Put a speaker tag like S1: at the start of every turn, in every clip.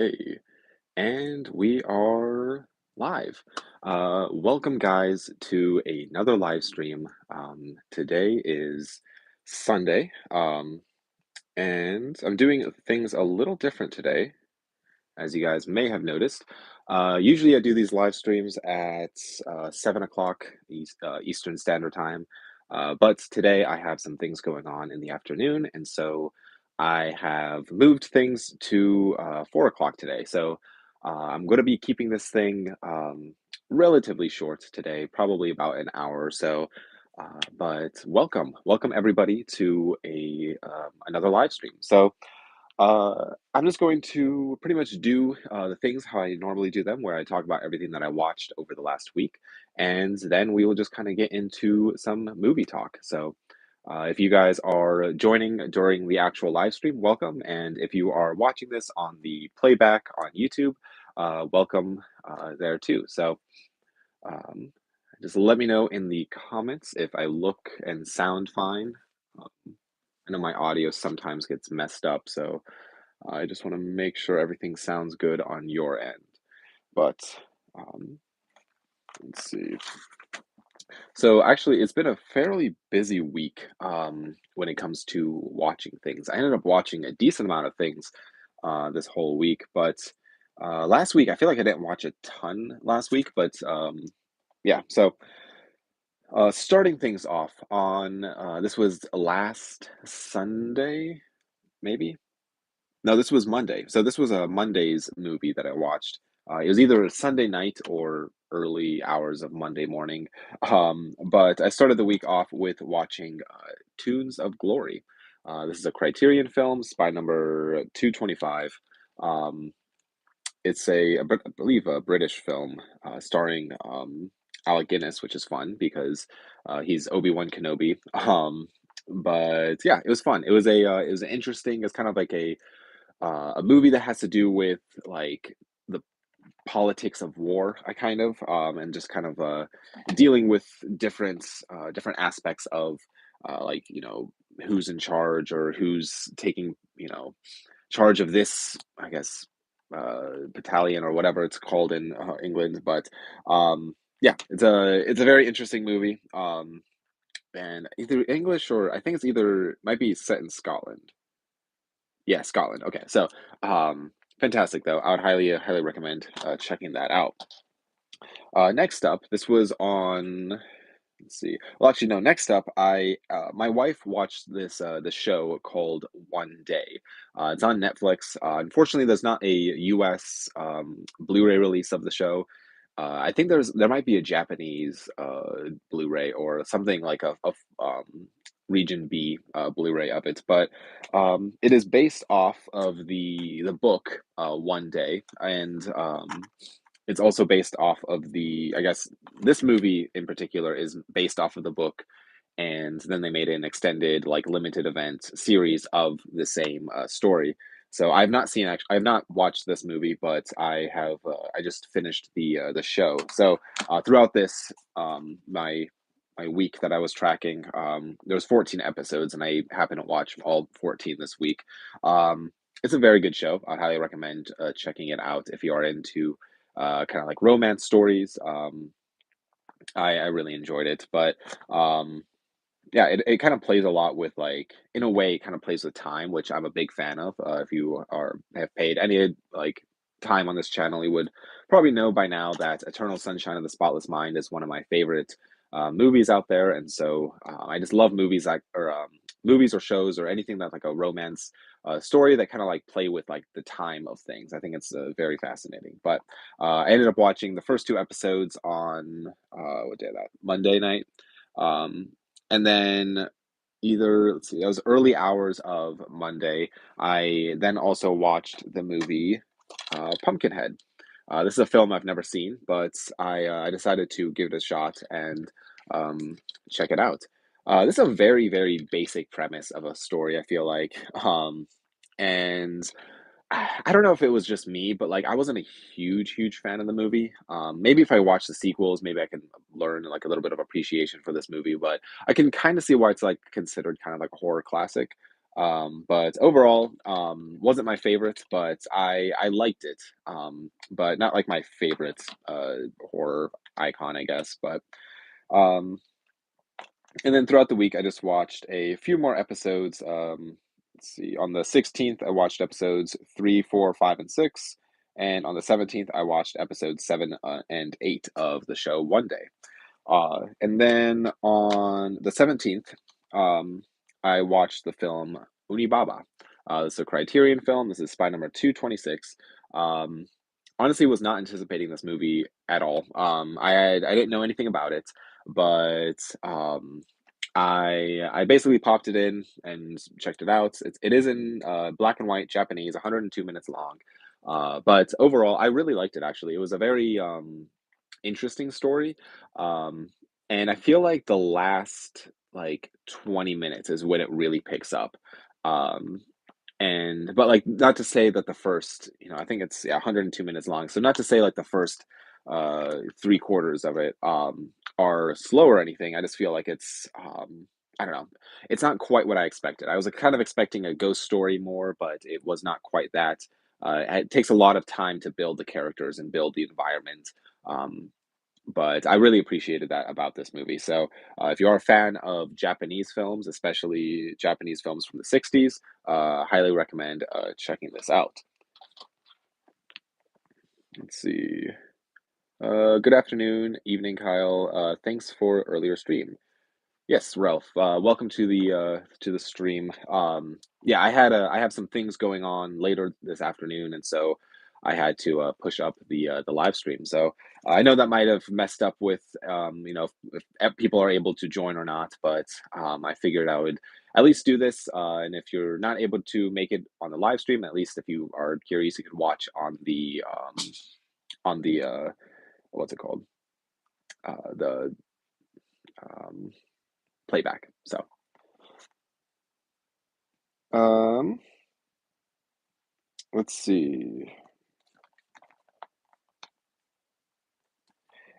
S1: Hey, and we are live. Welcome, guys, to another live stream. Today is Sunday, and I'm doing things a little different today, as you guys may have noticed. Usually, I do these live streams at 7 o'clock Eastern Standard Time, but today I have some things going on in the afternoon, and so I have moved things to 4 o'clock today. So I'm going to be keeping this thing relatively short today, probably about an hour or so. But welcome everybody to a another live stream. So I'm just going to pretty much do the things how I normally do them, where I talk about everything that I watched over the last week, and then we will just kind of get into some movie talk. So, if you guys are joining during the actual live stream, welcome, and if you are watching this on the playback on YouTube, welcome there too. So, um, just let me know in the comments if I look and sound fine. I know my audio sometimes gets messed up, so I just want to make sure everything sounds good on your end. But um, let's see. So actually, it's been a fairly busy week when it comes to watching things. I ended up watching a decent amount of things this whole week, but last week I feel like I didn't watch a ton last week. But yeah, so starting things off on this was last Sunday, maybe. No, this was Monday. So this was a Monday's movie that I watched. It was either Sunday night or early hours of Monday morning. But I started the week off with watching Tunes of Glory. This is a Criterion film, spy number 225. Um, it's I believe, a British film starring Alec Guinness, which is fun because he's Obi-Wan Kenobi. But yeah, it was fun. It was an interesting. It's kind of like a movie that has to do with like the politics of war, I kind of, and just kind of dealing with different aspects of like who's in charge or who's taking charge of this, I guess, battalion or whatever it's called in England. But yeah, it's a very interesting movie. And either English or I think it's either might be set in Scotland. Yeah, Scotland. Okay, so fantastic though. I would highly recommend checking that out. Next up, this was on. Let's see. Well, actually, no. Next up, I my wife watched this show called One Day. It's on Netflix. Unfortunately, there's not a U.S. Blu-ray release of the show. I think there might be a Japanese Blu-ray or something like a Region B Blu-ray of it, but it is based off of the book One Day, and it's also based off of the. I guess this movie in particular is based off of the book, and then they made an extended like limited event series of the same story. So I have not watched this movie, but I just finished the show. So throughout this my week that I was tracking, there was 14 episodes, and I happened to watch all 14 this week. It's a very good show. I highly recommend checking it out if you are into kind of like romance stories. I really enjoyed it, but um, yeah, it kind of plays a lot with like in a way, it kind of plays with time, which I'm a big fan of. If you are have paid any like time on this channel, you would probably know by now that Eternal Sunshine of the Spotless Mind is one of my favorite movies out there, and so I just love movies like or movies or shows or anything that's like a romance story that kind of like play with like the time of things. I think it's very fascinating. But I ended up watching the first two episodes on what day that Monday night. Um, and then either let's see, that was early hours of Monday. I then also watched the movie Pumpkinhead. This is a film I've never seen, but I decided to give it a shot and um, check it out. This is a very basic premise of a story. I feel like, and I don't know if it was just me, but like I wasn't a huge fan of the movie. Maybe if I watch the sequels, maybe I can learn like a little bit of appreciation for this movie. But I can kind of see why it's like considered kind of like a horror classic. But overall, wasn't my favorite, but I liked it. But not like my favorite horror icon, I guess. But um, and then throughout the week, I just watched a few more episodes. Let's see, on the 16th, I watched episodes 3, 4, 5, and 6. And on the 17th, I watched episodes 7 and 8 of the show one day. And then on the 17th, um, I watched the film Unibaba. This is a Criterion film. This is spy number 226. Um, Honestly, was not anticipating this movie at all. I didn't know anything about it, but I basically popped it in and checked it out. It is in black and white Japanese, 102 minutes long. But overall, I really liked it. Actually, it was a very interesting story. Um, and I feel like the last like 20 minutes is when it really picks up. Um, and but like not to say that the first, I think it's, yeah, 102 minutes long. So not to say like the first three quarters of it are slow or anything. I just feel like it's I don't know. It's not quite what I expected. I was kind of expecting a ghost story more, but it was not quite that. It takes a lot of time to build the characters and build the environment. Um, but I really appreciated that about this movie. So, if you are a fan of Japanese films, especially Japanese films from the 60s, highly recommend checking this out. Let's see. Good afternoon, evening, Kyle. Thanks for earlier stream. Yes, Ralph. Welcome to the stream. Yeah, I have some things going on later this afternoon, and so I had to push up the live stream. So I know that might have messed up with if people are able to join or not, but I figured I would at least do this. And if you're not able to make it on the live stream, at least if you are curious, you can watch on the what's it called, the um, playback. So. Um, Let's see.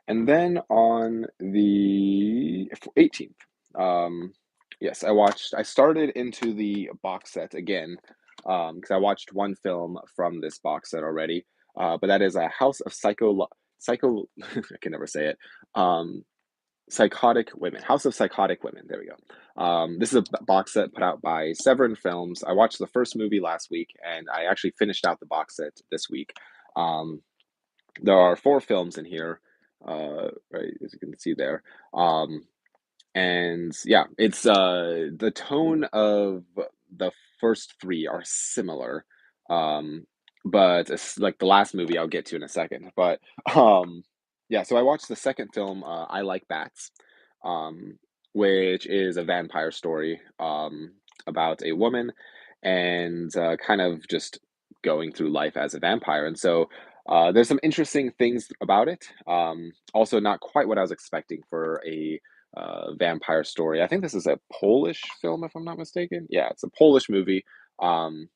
S1: And then on the 18th, yes, I started into the box set again, because I watched one film from this box set already. But that is a House of Psycho, I can never say it. Um, Psychotic Women, House of Psychotic Women. There we go. This is a box set put out by Severin Films. I watched the first movie last week, and I actually finished out the box set this week. Um, there are four films in here, right, as you can see there. Um, and yeah, it's the tone of the first three are similar. Um, but it's like the last movie I'll get to in a second. But um, yeah, so I watched the second film, I Like Bats, um, which is a vampire story about a woman and kind of just going through life as a vampire. And so there's some interesting things about it. Also, not quite what I was expecting for a vampire story. I think this is a Polish film, if I'm not mistaken. Yeah, it's a Polish movie. Um,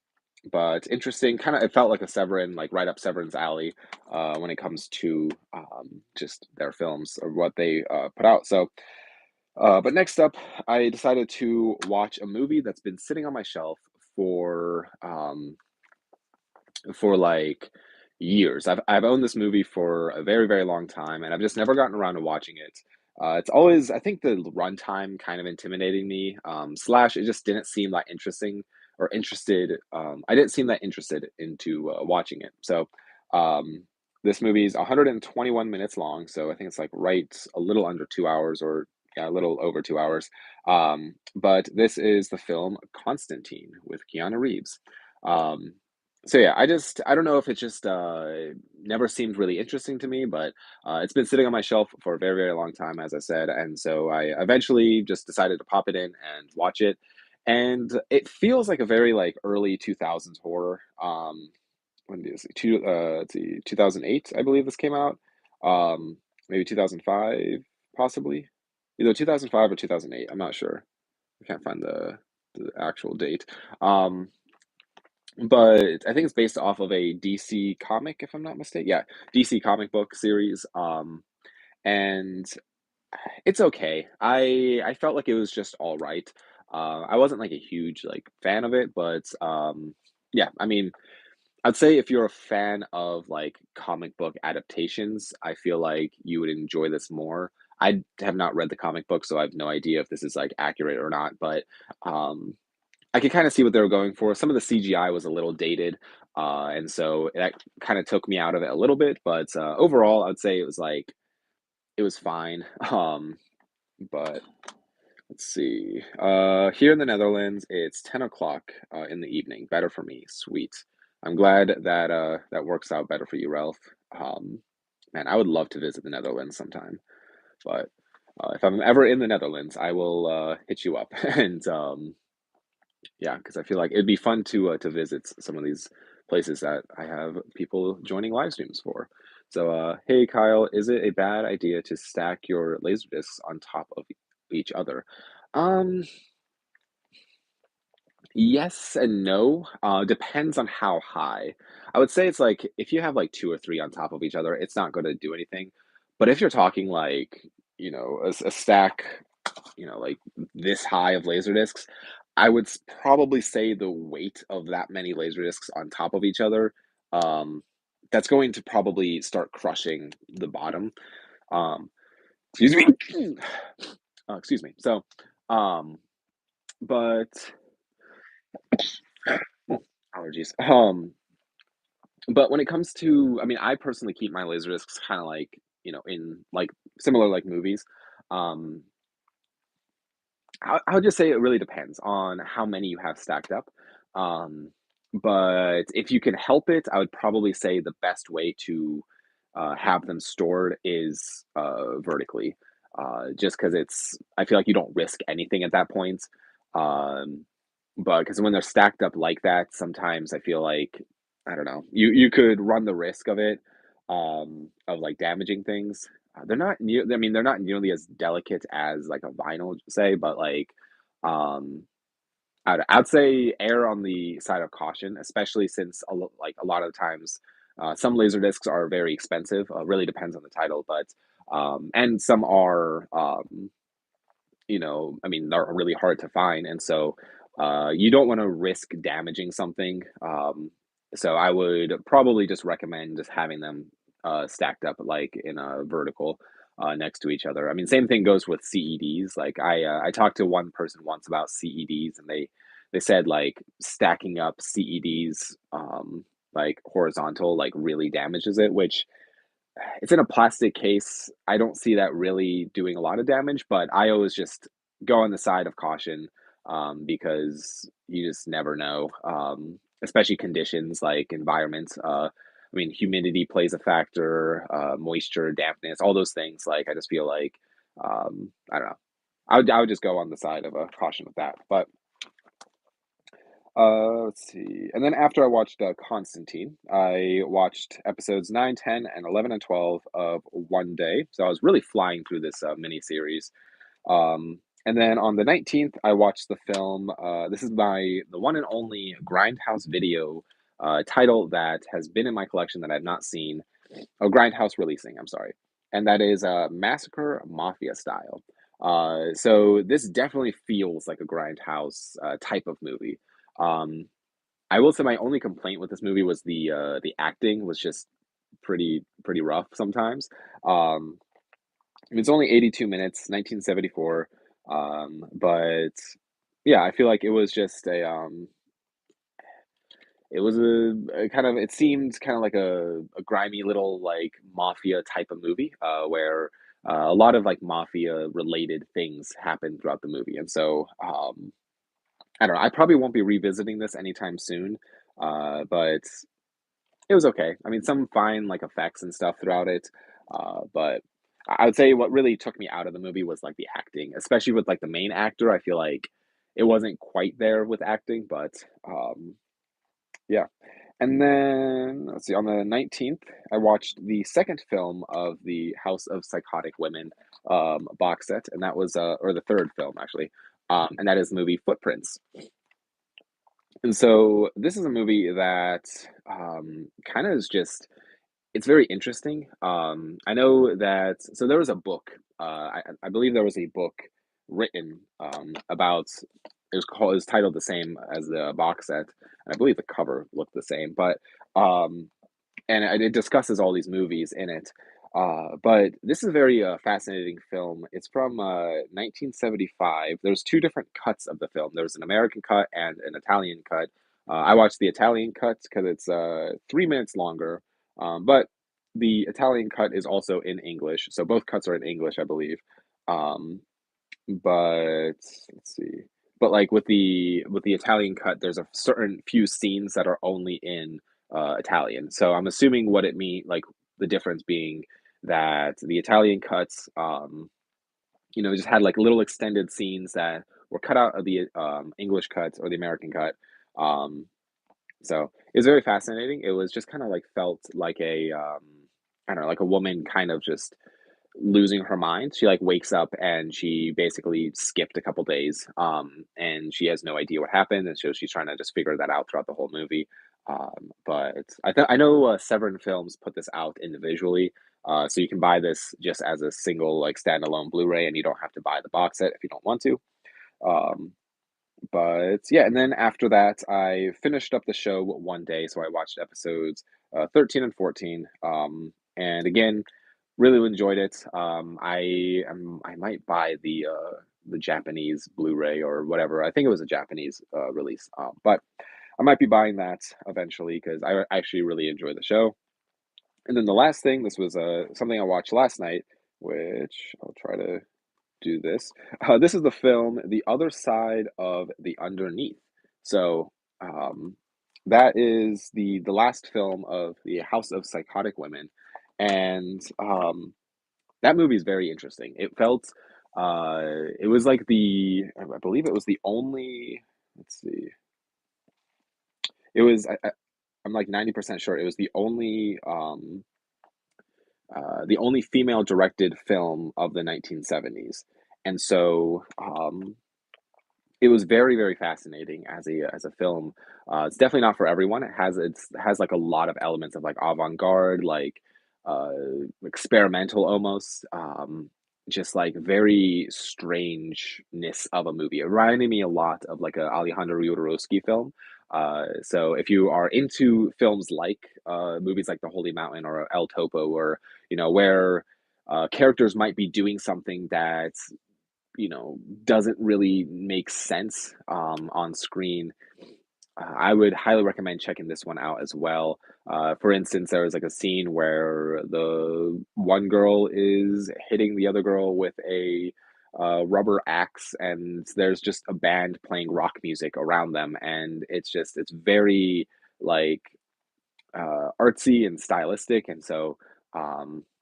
S1: but interesting. Kind of, it felt like a Severin, like right up Severin's alley when it comes to just their films or what they put out. So, but next up, I decided to watch a movie that's been sitting on my shelf for like years. I've owned this movie for a very, very long time, and I've just never gotten around to watching it. It's always, I think, the runtime kind of intimidating me. Slash, it just didn't seem that interesting or interested. I didn't seem that interested into watching it. So, um, this movie is 121 minutes long. So I think it's like right a little under 2 hours, or yeah, a little over 2 hours. But this is the film Constantine with Keanu Reeves. Um, so yeah, I don't know if it just never seemed really interesting to me, but it's been sitting on my shelf for a very, very long time, as I said, and so I eventually just decided to pop it in and watch it. And it feels like a very like early 2000s horror. When did this let's see, 2008, I believe this came out. Maybe 2005, possibly. Either 2005 or 2008. I'm not sure. I can't find the actual date. Um, but I think it's based off of a DC comic, if I'm not mistaken. Yeah, DC comic book series. And it's okay. I felt like it was just all right. I wasn't like a huge like fan of it, but yeah, I mean, I'd say if you're a fan of like comic book adaptations, I feel like you would enjoy this more. I have not read the comic book, so I have no idea if this is like accurate or not, but um I could kind of see what they were going for. Some of the CGI was a little dated, and so that kind of took me out of it a little bit. But overall, I'd say it was like it was fine. But let's see. Here in the Netherlands, it's 10 o'clock in the evening. Better for me. Sweet. I'm glad that that works out better for you, Ralph. Um, Man, I would love to visit the Netherlands sometime. But if I'm ever in the Netherlands, I will hit you up and yeah, because I feel like it'd be fun to visit some of these places that I have people joining live streams for. So, hey Kyle, is it a bad idea to stack your laser discs on top of each other? Um, yes and no. Depends on how high. I would say it's like if you have like two or three on top of each other, it's not going to do anything. But if you're talking like, a stack like this high of laser discs, I would probably say the weight of that many laser discs on top of each other, um, that's going to probably start crushing the bottom. Um, excuse me. Excuse me. So, um, but allergies. But when it comes to, I mean, I personally keep my laser discs kind of like, in like similar like movies. Um, I would just say it really depends on how many you have stacked up. Um, but if you can help it, I would probably say the best way to have them stored is vertically, just because I feel like you don't risk anything at that point. Um, but because when they're stacked up like that, sometimes I feel like, I don't know, you could run the risk of it, of like damaging things. They're not near I mean, they're not nearly as delicate as, like, a vinyl, say, but, like, um, I'd say err on the side of caution, especially since a lot of times, some laser discs are very expensive, really depends on the title, but, and some are, I mean, they're really hard to find, and so you don't want to risk damaging something. So I would probably just recommend just having them stacked up like in a vertical next to each other. I mean, same thing goes with CEDs. Like I talked to one person once about CEDs, and they said like stacking up CEDs like horizontal like really damages it, which it's in a plastic case. I don't see that really doing a lot of damage, but I always just go on the side of caution, because you just never know, especially conditions like environments. I mean, humidity plays a factor, moisture, dampness, all those things. Like, I just feel like, I don't know. I would just go on the side of a caution with that. But let's see. And then after I watched Constantine, I watched episodes 9, 10, and 11 and 12 of One Day. So I was really flying through this mini series. And then on the 19th, I watched the film. This is the one and only Grindhouse video title that has been in my collection that I've not seen. Oh, Grindhouse releasing, I'm sorry. And that is Massacre Mafia style. So this definitely feels like a Grindhouse type of movie. Um, I will say my only complaint with this movie was the acting was just pretty rough sometimes. Um, it's only 82 minutes, 1974. But yeah, I feel like it was just it was a kind of it seemed kind of like a grimy little like mafia type of movie, where a lot of like mafia related things happen throughout the movie, and so I don't know. I probably won't be revisiting this anytime soon, but it was okay. I mean, some fine like effects and stuff throughout it, but I would say what really took me out of the movie was like the acting, especially with like the main actor. I feel like it wasn't quite there with acting, but yeah. And then let's see, on the 19th, I watched the second film of the House of Psychotic Women box set, and that was or the third film actually, and that is the movie Footprints. And so this is a movie that kind of is just it's very interesting. I know that there was a book. I believe there was a book written about. it was titled the same as the box set, and I believe the cover looked the same, but, um and it discusses all these movies in it. But this is a very fascinating film. It's from 1975. There's two different cuts of the film. There's an American cut and an Italian cut. I watched the Italian cut because it's 3 minutes longer, but the Italian cut is also in English, so both cuts are in English, I believe. Um, but let's see. But like with the Italian cut, there's a certain few scenes that are only in Italian. So I'm assuming what it mean like the difference being that the Italian cuts, just had like little extended scenes that were cut out of the English cut or the American cut. Um, so it's very fascinating. It was just kind of like felt like I don't know, like a woman kind of just losing her mind. She like wakes up and she basically skipped a couple days, and she has no idea what happened, and so she's trying to just figure that out throughout the whole movie. But I know Severin Films put this out individually, so you can buy this just as a single like standalone Blu-ray, and you don't have to buy the box set if you don't want to. Um, but yeah, and then after that, I finished up the show one day, so I watched episodes 13 and 14. And again, really enjoyed it. I might buy the Japanese Blu-ray or whatever. I think it was a Japanese release. But I might be buying that eventually because I actually really enjoy the show. And then the last thing, this was something I watched last night, which I'll try to do this. This is the film The Other Side of the Underneath. So um, that is the last film of the House of Psychotic Women, and that movie is very interesting. It felt it was like I believe it was the only. Let's see. It was I'm like 90% sure it was the only female directed film of the 1970s. And so it was very, very fascinating as a film. It's definitely not for everyone. It has like a lot of elements of like avant-garde, like uh, experimental almost, just like very strangeness of a movie. It reminded me a lot of like a Alejandro Jodorowsky film. So if you are into films like movies like The Holy Mountain or El Topo, or where characters might be doing something that doesn't really make sense on screen, I would highly recommend checking this one out as well. For instance, there was like a scene where the one girl is hitting the other girl with a rubber axe, and there's just a band playing rock music around them, and it's very like artsy and stylistic, and so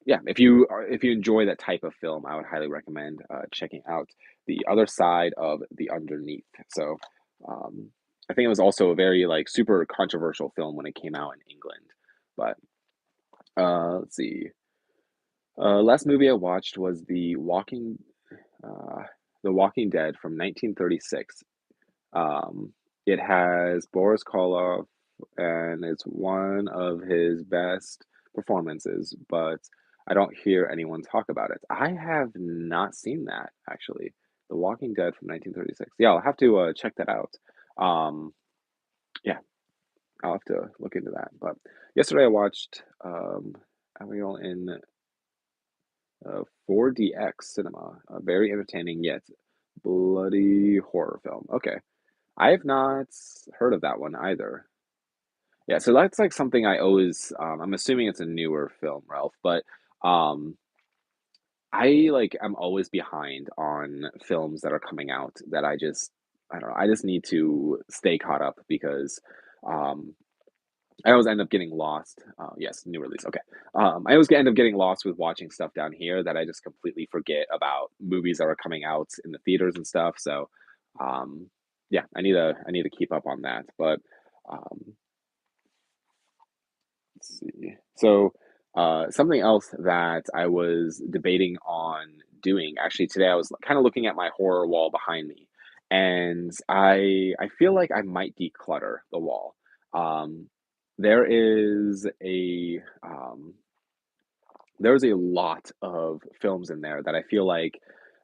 S1: yeah, if you enjoy that type of film, I would highly recommend checking out The Other Side of the Underneath. So um, I think it was also a very like super controversial film when it came out in England. But let's see. Last movie I watched was uh, The Walking Dead from 1936. Um, it has Boris Karloff, and it's one of his best performances, but I don't hear anyone talk about it. I have not seen that actually. The Walking Dead from 1936. Yeah, I'll have to check that out. Um, yeah, I'll have to look into that. But yesterday I watched Abigail in 4DX cinema, a very entertaining yet bloody horror film. Okay. I have not heard of that one either. Yeah, so that's like something I always I'm assuming it's a newer film, Ralph, but um I'm always behind on films that are coming out that I don't know, I just need to stay caught up because um I always end up getting lost. Yes, new release. Okay. I always end up getting lost with watching stuff down here that I just completely forget about movies that are coming out in the theaters and stuff. So, um, yeah, I need to keep up on that. But um, let's see. So, something else that I was debating on doing actually today, I was kind of looking at my horror wall behind me, and I feel like I might declutter the wall. Um, there is there's a lot of films in there that I feel like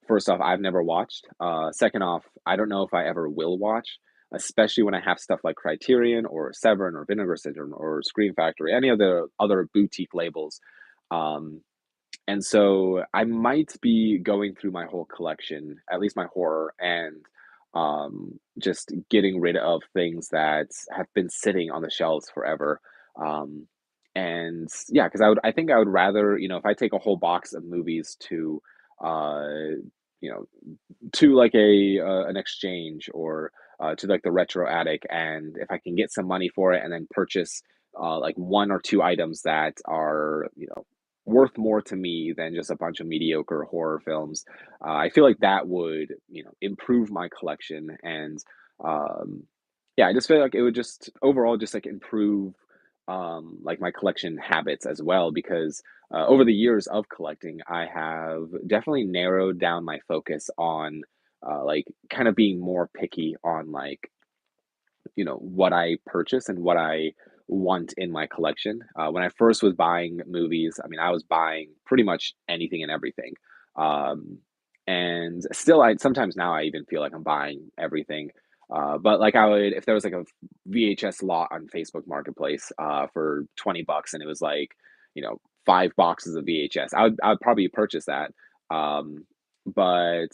S1: first off, I've never watched. Second off, I don't know if I ever will watch, especially when I have stuff like Criterion or Severin or Vinegar Syndrome or Scream Factory, any of the other boutique labels. Um, and so I might be going through my whole collection, at least my horror, and just getting rid of things that have been sitting on the shelves forever. Um, and yeah, because I think I would rather, if I take a whole box of movies uh, you know, to like an exchange or to like the retro attic, and if I can get some money for it and then purchase like one or two items that are worth more to me than just a bunch of mediocre horror films, I feel like that would improve my collection. And um, yeah, I just feel like it would just overall just like improve like my collection habits as well, because over the years of collecting, I have definitely narrowed down my focus on like kind of being more picky on like what I purchase and what I want in my collection. When I first was buying movies, I mean, I was buying pretty much anything and everything. Um, and still, I sometimes now I even feel like I'm buying everything. But like I would, if there was like a VHS lot on Facebook Marketplace for $20, and it was like, 5 boxes of VHS, I would probably purchase that. But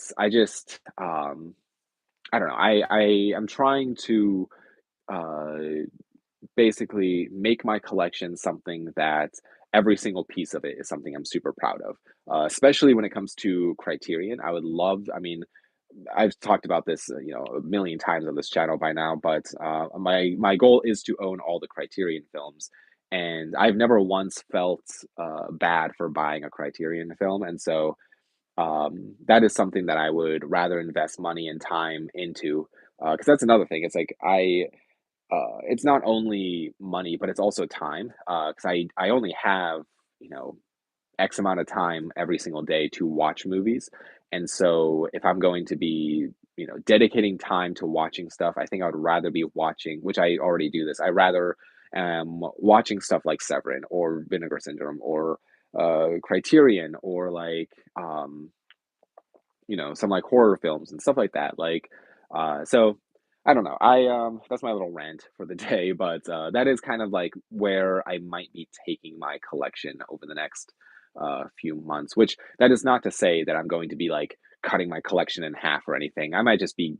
S1: I don't know. I'm trying to uh, basically make my collection something that every single piece of it is something I'm super proud of. Especially when it comes to Criterion. I would love, I mean, I've talked about this, a million times on this channel by now, but my goal is to own all the Criterion films, and I've never once felt bad for buying a Criterion film, and so that is something that I would rather invest money and time into. Because that's another thing. It's like it's not only money, but it's also time. Because I only have you know X amount of time every single day to watch movies. And so if I'm going to be, dedicating time to watching stuff, I think I would rather be watching, which I already do this. I rather watching stuff like Severin or Vinegar Syndrome or Criterion or like some like horror films and stuff like that. Like so I don't know. I That's my little rant for the day, but that is kind of like where I might be taking my collection over the next few months, which that is not to say that I'm going to be like cutting my collection in half or anything. I might just be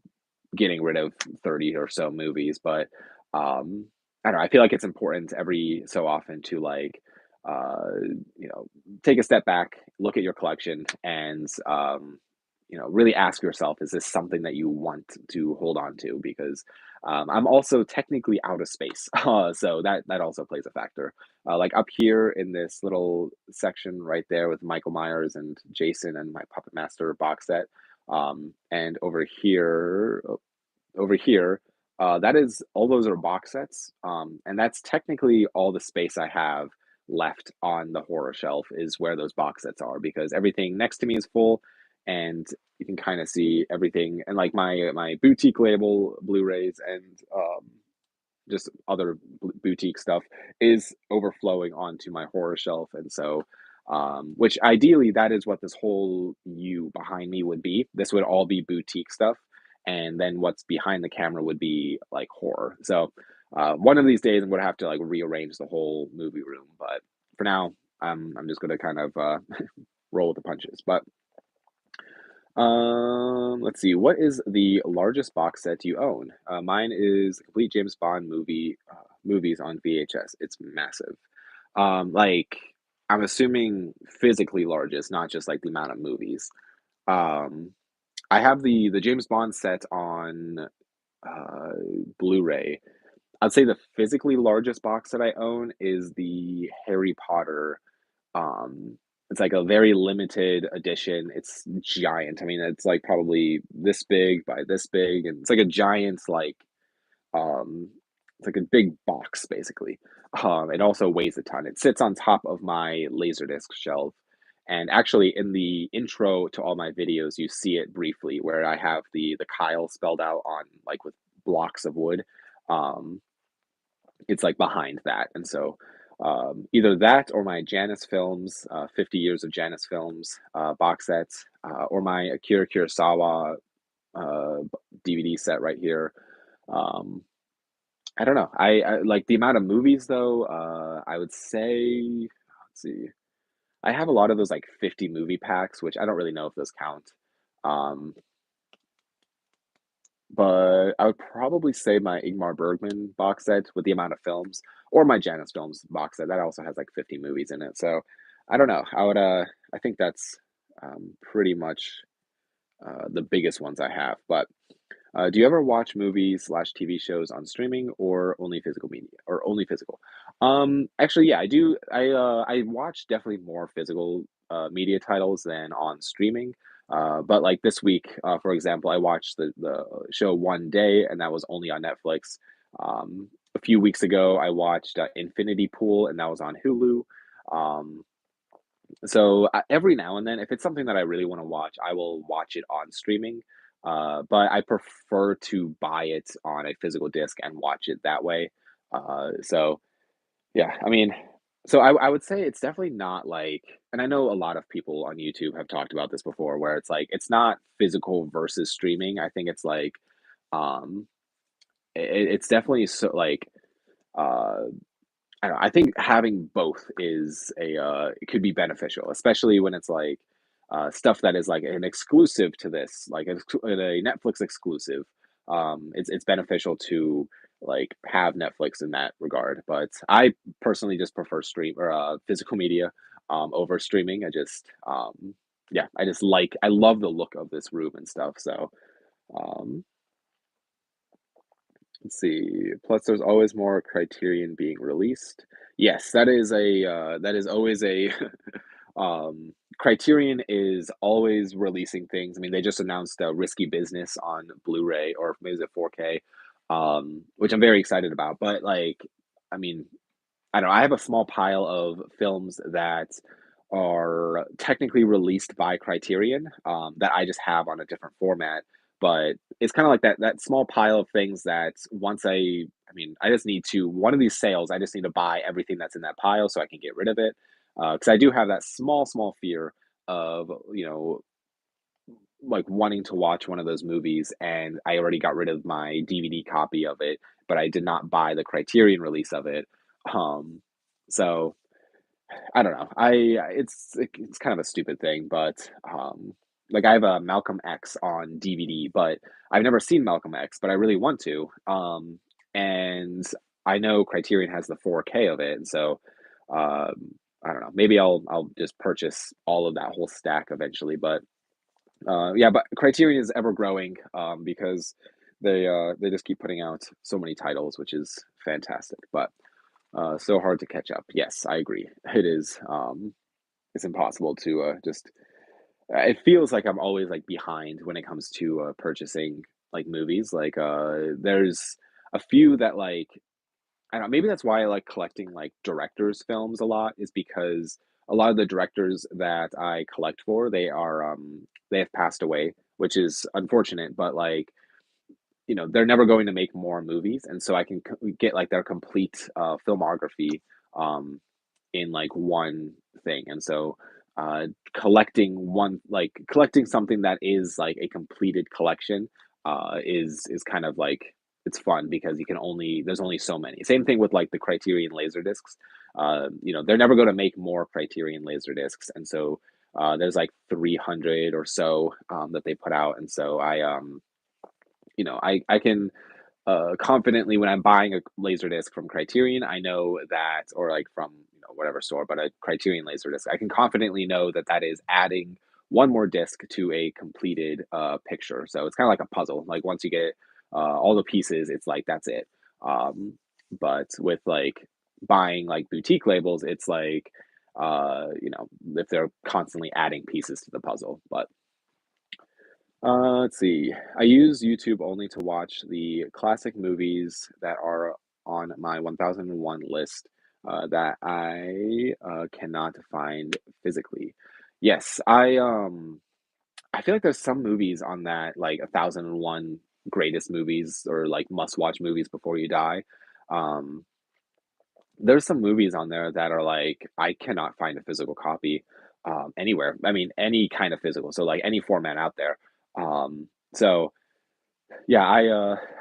S1: getting rid of 30 or so movies, but um I don't know, I feel like it's important every so often to like uh you know take a step back, look at your collection, and really ask yourself, is this something that you want to hold on to? Because I'm also technically out of space, so that also plays a factor. Like up here in this little section right there with Michael Myers and Jason and my Puppet Master box set, and over here, that is all those are box sets, and that's technically all the space I have left on the horror shelf is where those box sets are, because everything next to me is full, and you can kind of see everything, and like my boutique label Blu-rays and just other boutique stuff is overflowing onto my horror shelf, and so which ideally that is what this whole U behind me would be. This would all be boutique stuff, and then what's behind the camera would be like horror. So one of these days I'm gonna have to like rearrange the whole movie room, but for now I'm just gonna kind of roll with the punches. But let's see. What is the largest box set you own? Mine is the complete James Bond movies on VHS. It's massive. Like I'm assuming physically largest, not just like the amount of movies. Um, I have the James Bond set on uh Blu-ray. I'd say the physically largest box that I own is the Harry Potter. It's like a very limited edition. It's giant. I mean, it's like probably this big by this big, and it's like a giant, like um, it's like a big box basically. It also weighs a ton. It sits on top of my Laserdisc shelf, and actually, in the intro to all my videos, you see it briefly where I have the Kyle spelled out on like with blocks of wood. Um, it's like behind that, and so Either that or my Janus films, 50 years of Janus films box set, or my Akira Kurosawa DVD set right here. Um, I don't know. I like the amount of movies though. I would say, let's see. I have a lot of those like 50 movie packs, which I don't really know if those count. Um, but I would probably say my Ingmar Bergman box set with the amount of films, or my Janus films box set that also has like 50 movies in it. So I don't know. I think that's pretty much the biggest ones I have. But do you ever watch movies slash TV shows on streaming or only physical media or only physical? Actually, yeah, I do. I watch definitely more physical media titles than on streaming. But like this week, for example, I watched the show One Day, and that was only on Netflix. A few weeks ago, I watched Infinity Pool, and that was on Hulu. Um, so every now and then, if it's something that I really want to watch, I will watch it on streaming. But I prefer to buy it on a physical disc and watch it that way. So yeah, I mean, so I would say it's definitely not like, and I know a lot of people on YouTube have talked about this before, where it's like it's not physical versus streaming. I think it's like, um, it's definitely so like. Uh, I don't know, I think having both is it could be beneficial, especially when it's like stuff that is like an exclusive to this, like a Netflix exclusive. It's beneficial to like have Netflix in that regard, but I personally just prefer stream or physical media over streaming. Yeah, I love the look of this room and stuff. So um, let's see. Plus, there's always more Criterion being released. Yes, that is always a Criterion is always releasing things. I mean, they just announced Risky Business on Blu-ray, or maybe is it 4K, which I'm very excited about. But like, I mean, I don't know. I have a small pile of films that are technically released by Criterion, that I just have on a different format. But it's kind of like that small pile of things that once I mean, I just need to one of these sales. I just need to buy everything that's in that pile so I can get rid of it. Because I do have that small fear of like wanting to watch one of those movies, and I already got rid of my DVD copy of it, but I did not buy the Criterion release of it. Um, so I don't know. It's kind of a stupid thing, but like I have a Malcolm X on DVD, but I've never seen Malcolm X, but I really want to. And I know Criterion has the 4K of it, and so I don't know. Maybe I'll just purchase all of that whole stack eventually, but yeah, but Criterion is ever growing because they just keep putting out so many titles, which is fantastic. But so hard to catch up. Yes, I agree. It is. It's impossible to just. It feels like I'm always like behind when it comes to purchasing like movies. Like there's a few that like I don't know, maybe that's why I like collecting like directors' films a lot, is because a lot of the directors that I collect for, they have passed away, which is unfortunate, but like, they're never going to make more movies, and so I can get like their complete filmography um in like one thing. And so uh collecting something that is like a completed collection is kind of like it's fun because there's only so many. Same thing with like the Criterion laser discs. They're never going to make more Criterion laser discs, and so there's like 300 or so that they put out. And so I can confidently, when I'm buying a Laserdisc from Criterion, I know that, or like from whatever store, but a Criterion Laserdisc, I can confidently know that that is adding one more disc to a completed picture. So it's kind of like a puzzle. Like once you get all the pieces, it's like that's it. Um, but with like buying like boutique labels, it's like if they're constantly adding pieces to the puzzle. But let's see. I use YouTube only to watch the classic movies that are on my 1001 list that I cannot find physically. Yes, I feel like there's some movies on that like 1001 greatest movies or like must watch movies before you die. Um there's some movies on there that are like, I cannot find a physical copy, anywhere. I mean, any kind of physical, so, like, any format out there. So, yeah,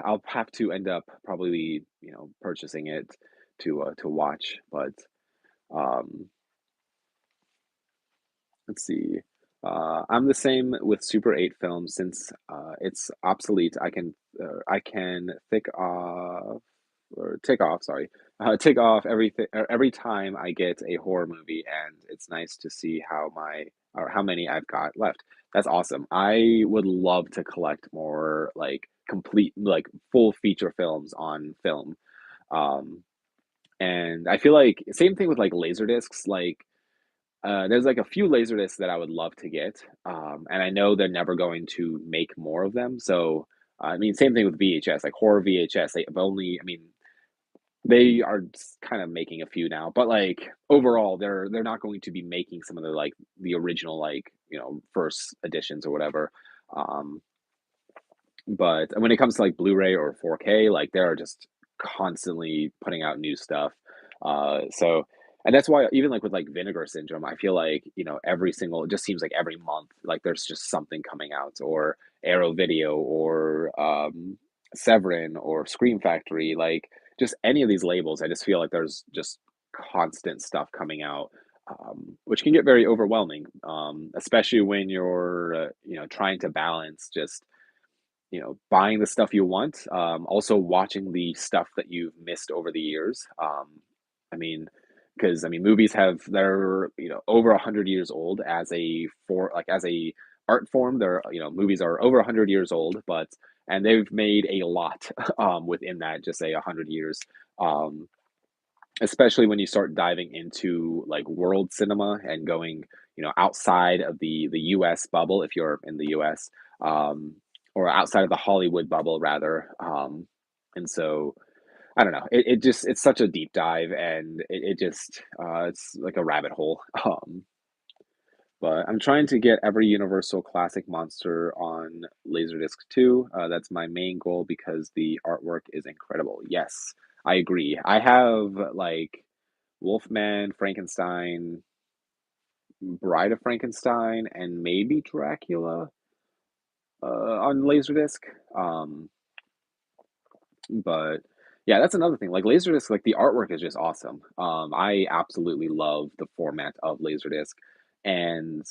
S1: I'll have to end up probably, purchasing it to watch, but, um let's see. I'm the same with Super 8 films since it's obsolete. I can thick off or take off, sorry, take off every time I get a horror movie, and it's nice to see how many I've got left. That's awesome. I would love to collect more like complete like full feature films on film. Um, and I feel like same thing with like laser discs. Like there's like a few laserdiscs that I would love to get, and I know they're never going to make more of them. So, I mean, same thing with VHS, like horror VHS. They've only, I mean, they are kind of making a few now, but like overall, they're not going to be making some of the like the original like first editions or whatever. Um, but when it comes to like Blu-ray or 4K, like they're just constantly putting out new stuff. So and that's why even like with like Vinegar Syndrome, I feel like, every single it just seems like every month, like there's just something coming out or Arrow Video or Severin or Scream Factory, like just any of these labels, I just feel like there's just constant stuff coming out. Which can get very overwhelming, especially when you're, trying to balance just buying the stuff you want, also watching the stuff that you've missed over the years. I mean, because I mean, movies they're over 100 years old as a art form. They're movies are over 100 years old, but and they've made a lot within that just say 100 years. Um, Especially when you start diving into like world cinema and going outside of the US bubble if you're in the US, um or outside of the Hollywood bubble rather. And so I don't know, it just it's such a deep dive, and it just it's like a rabbit hole. But I'm trying to get every Universal Classic Monster on Laserdisc 2. That's my main goal because the artwork is incredible. Yes, I agree. I have like Wolfman, Frankenstein, Bride of Frankenstein, and maybe Dracula on Laserdisc. Um, but yeah, that's another thing. Like Laserdisc, like the artwork is just awesome. I absolutely love the format of Laserdisc, and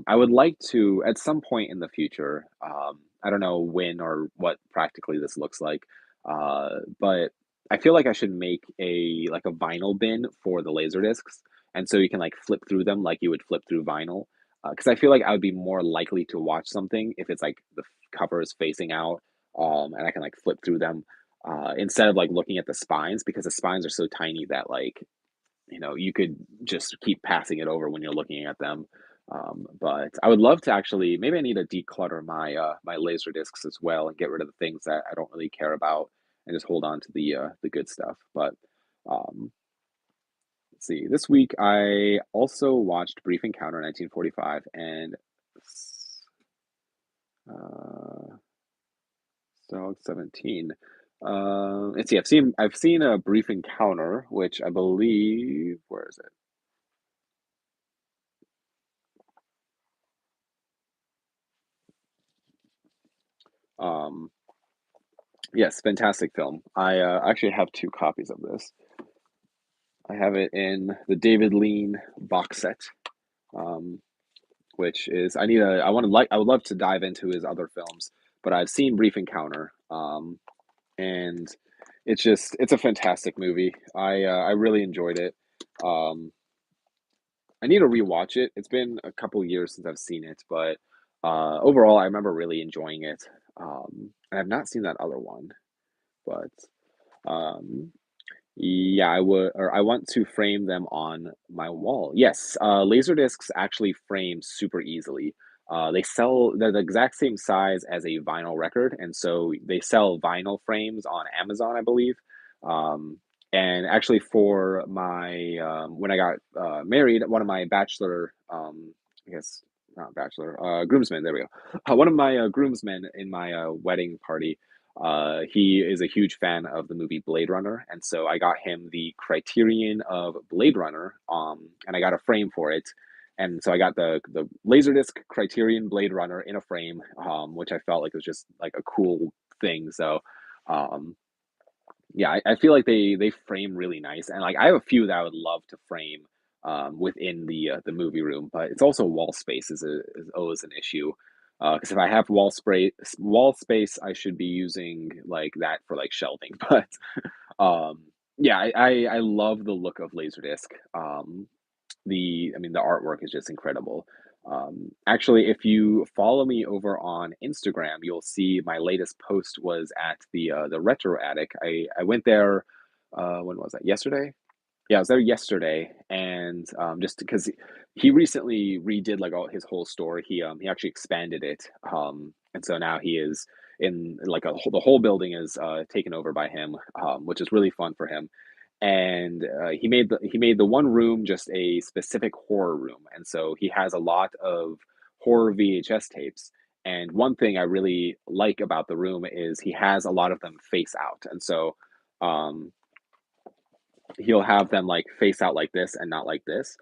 S1: I would like to at some point in the future. I don't know when or what practically this looks like, but I feel like I should make a vinyl bin for the Laserdiscs, and so you can like flip through them like you would flip through vinyl. Because I feel like I would be more likely to watch something if it's like the cover is facing out, and I can like flip through them instead of like looking at the spines because the spines are so tiny that like you could just keep passing it over when you're looking at them. But I would love to actually maybe I need to declutter my laser discs as well and get rid of the things that I don't really care about and just hold on to the good stuff. But um, let's see. This week I also watched Brief Encounter 1945 and uh, Dog 17. Let's see. I've seen a Brief Encounter, which I believe where is it? Um, yes, fantastic film. I actually have two copies of this. I have it in the David Lean box set, um, which is I would love to dive into his other films, but I've seen Brief Encounter, and it's a fantastic movie. I really enjoyed it. Um, I need to rewatch it. It's been a couple years since I've seen it, but overall, I remember really enjoying it. And I've not seen that other one, but um, yeah, I want to frame them on my wall. Yes, laser discs actually frame super easily. They're the exact same size as a vinyl record, and so they sell vinyl frames on Amazon, I believe. Um, and actually, for my when I got married, one of my bachelor, I guess not bachelor, groomsmen. There we go. One of my groomsmen in my wedding party. He is a huge fan of the movie Blade Runner, and so I got him the Criterion of Blade Runner, and I got a frame for it. And so I got the Laserdisc Criterion Blade Runner in a frame, which I felt like was just like a cool thing. So, um, yeah, I feel like they frame really nice, and like I have a few that I would love to frame within the movie room, but it's also wall space is always an issue. Because if I have wall space, I should be using like that for like shelving. But yeah, I love the look of Laserdisc. I mean, the artwork is just incredible. Actually, if you follow me over on Instagram, you'll see my latest post was at the Retro Attic. I went there. When was that? Yesterday? Yeah, I was there yesterday, and just because he recently redid like all his whole store, he actually expanded it, and so now he is in like the whole building is taken over by him, which is really fun for him. And he made the one room just a specific horror room, and so he has a lot of horror VHS tapes. And one thing I really like about the room is he has a lot of them face out, and so. Um, he'll have them like face out like this and not like this.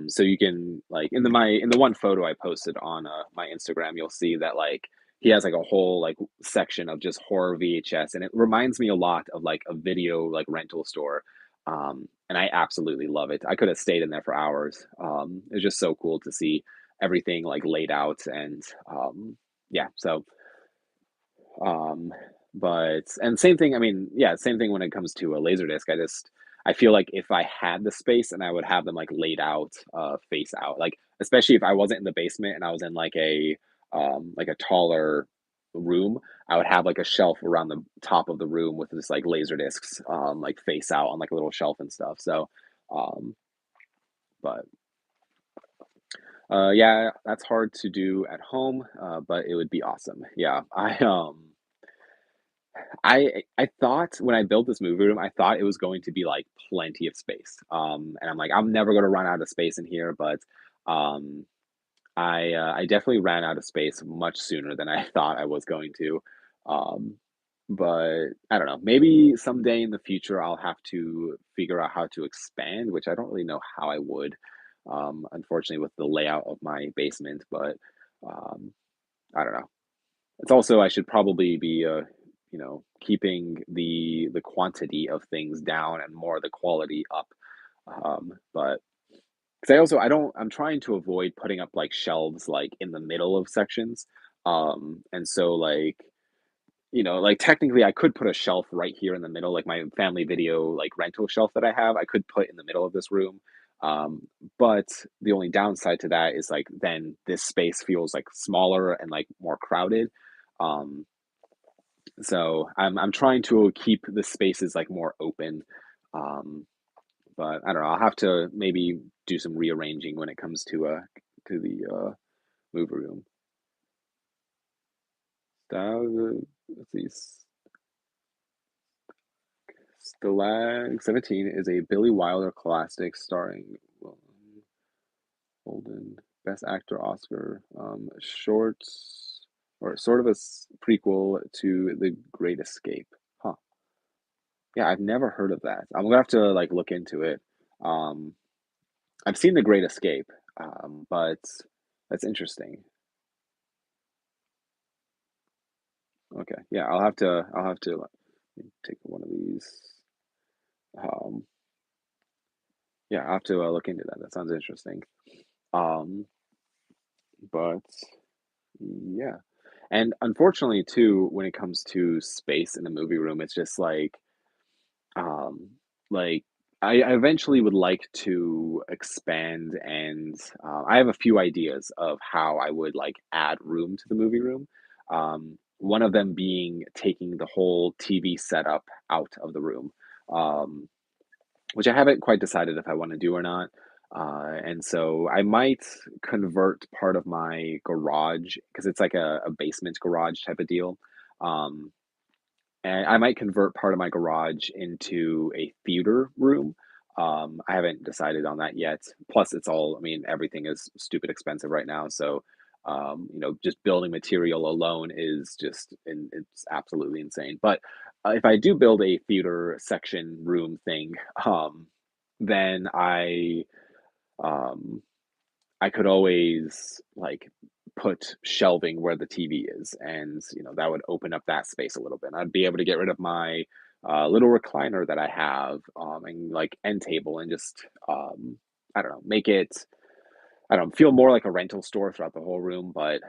S1: So you can like in the one photo I posted on my Instagram, you'll see that like he has like a whole like section of just horror VHS, and it reminds me a lot of like a video like rental store. And I absolutely love it. I could have stayed in there for hours. It's just so cool to see everything like laid out and yeah. So um, but and same thing, I mean, yeah, same thing when it comes to a Laserdisc. I feel like if I had the space and I would have them like laid out, face out, like especially if I wasn't in the basement and I was in like a taller room, I would have like a shelf around the top of the room with just like laser discs, like face out on like a little shelf and stuff. So, um, but yeah, that's hard to do at home, but it would be awesome. Yeah, I thought when I built this movie room, I thought it was going to be like plenty of space. And I'm like, I'm never going to run out of space in here, but um, I definitely ran out of space much sooner than I thought I was going to. Um, but I don't know. Maybe someday in the future I'll have to figure out how to expand, which I don't really know how I would. Unfortunately, with the layout of my basement, but um, I don't know. It's also I should probably be, keeping the quantity of things down and more the quality up. But because I don't I'm trying to avoid putting up like shelves like in the middle of sections. And so like like technically I could put a shelf right here in the middle, like my family video like rental shelf that I have, I could put in the middle of this room. Um, but the only downside to that is like then this space feels like smaller and like more crowded. Um, so I'm trying to keep the spaces like more open. Um, but I don't know. I'll have to maybe do some rearranging when it comes to the movie room. Let's see. Stalag 17 is a Billy Wilder classic starring Holden, Best Actor Oscar, shorts or sort of a prequel to The Great Escape. Huh. Yeah, I've never heard of that. I'm gonna have to like look into it. Um, I've seen The Great Escape, but that's interesting. Okay, yeah, I'll have to take one of these. Um, yeah, I'll have to look into that. That sounds interesting. Um, but yeah, and unfortunately too, when it comes to space in the movie room, it's just um, like I eventually would like to expand, and I have a few ideas of how I would like add room to the movie room. One of them being taking the whole TV setup out of the room, um, which I haven't quite decided if I want to do or not. And so I might convert part of my garage because it's like a basement garage type of deal. Um, and I might convert part of my garage into a theater room. I haven't decided on that yet. Plus, it's all, I mean, everything is stupid expensive right now. So Just building material alone is just and it's absolutely insane. But if I do build a theater section room thing, then um, I could always like put shelving where the TV is, and that would open up that space a little bit. I'd be able to get rid of my little recliner that I have, and like end table, and just I don't know, make it I don't know, feel more like a rental store throughout the whole room. But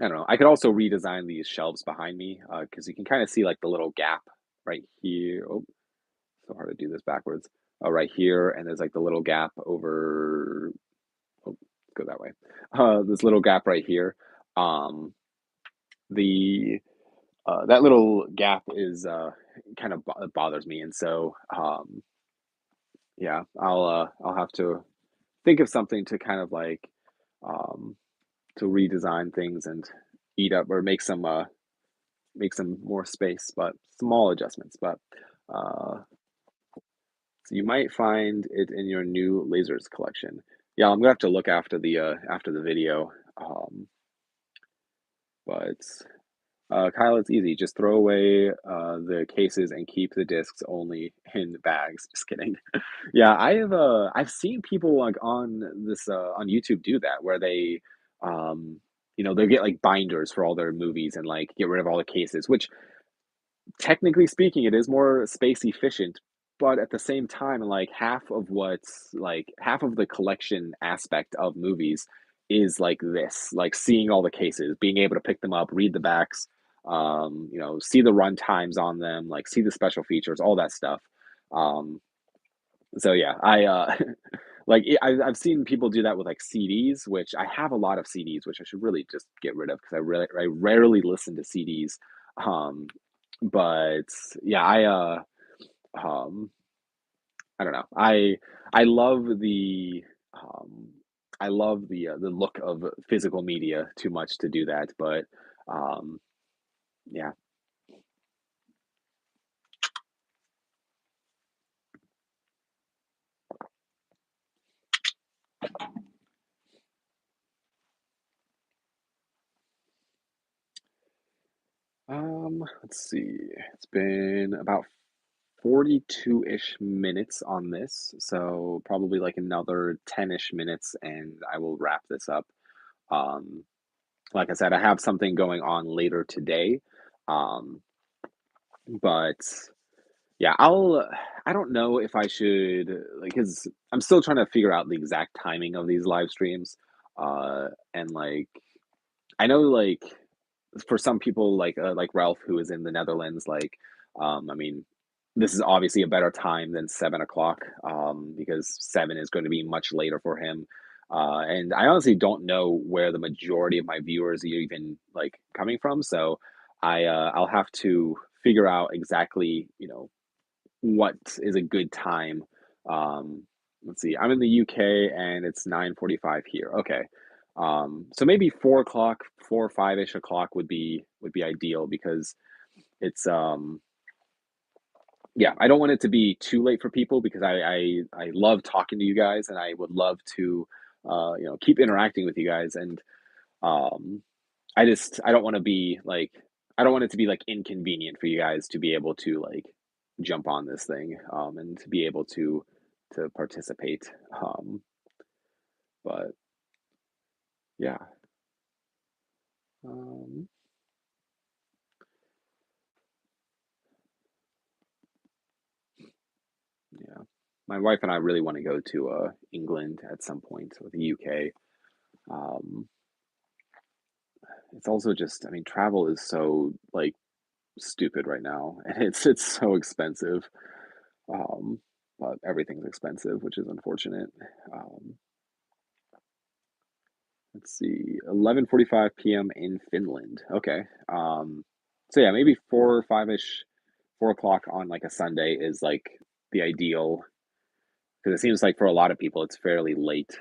S1: I don't know. I could also redesign these shelves behind me because you can kind of see like the little gap right here. Oh, so hard to do this backwards. Oh, right here, and there's like the little gap over. Oh, go that way. This little gap right here. Um, the That little gap is kind of bothers me, and so yeah, I'll have to think of something to kind of like um, to redesign things and eat up or make some more space, but small adjustments. But uh, so you might find it in your new lasers collection. Yeah, I'm gonna have to look after the video. But Kyle, it's easy. Just throw away the cases and keep the discs only in bags. Just kidding. Yeah, I've seen people like on YouTube do that where they they get like binders for all their movies and like get rid of all the cases, which technically speaking, it is more space efficient, but at the same time, like half of the collection aspect of movies is like this, like seeing all the cases, being able to pick them up, read the backs, see the run times on them, like see the special features, all that stuff. Um, so yeah, I've seen people do that with like CDs, which I have a lot of CDs, which I should really just get rid of because I rarely listen to CDs. Um, but yeah, um, I don't know. I love um, the look of physical media too much to do that, but um, yeah. Let's see. It's been about 42-ish minutes on this, so probably like another 10-ish minutes, and I will wrap this up. Um, like I said, I have something going on later today, um, but yeah, I don't know if I should like because I'm still trying to figure out the exact timing of these live streams, and like I know like for some people like Ralph who is in the Netherlands, I mean, this is obviously a better time than 7 o'clock, because 7 is going to be much later for him. And I honestly don't know where the majority of my viewers are even like coming from. So I'll have to figure out exactly, what is a good time. Um, let's see, I'm in the UK and it's 9:45 here. Okay. So maybe 4 o'clock, 4 or 5-ish o'clock would be ideal because it's yeah, I don't want it to be too late for people because I love talking to you guys and I would love to keep interacting with you guys and um I don't want to be like I don't want it to be like inconvenient for you guys to be able to like jump on this thing and to be able to participate. But yeah. Um yeah. My wife and I really want to go to England at some point or the UK. Um it's also just I mean travel is so like stupid right now and it's so expensive. Um but everything's expensive, which is unfortunate. Um Let's see, 11:45 p.m. in Finland. Okay. So yeah, maybe 4 or 5-ish, 4 o'clock on like a Sunday is like the ideal because it seems like for a lot of people it's fairly late.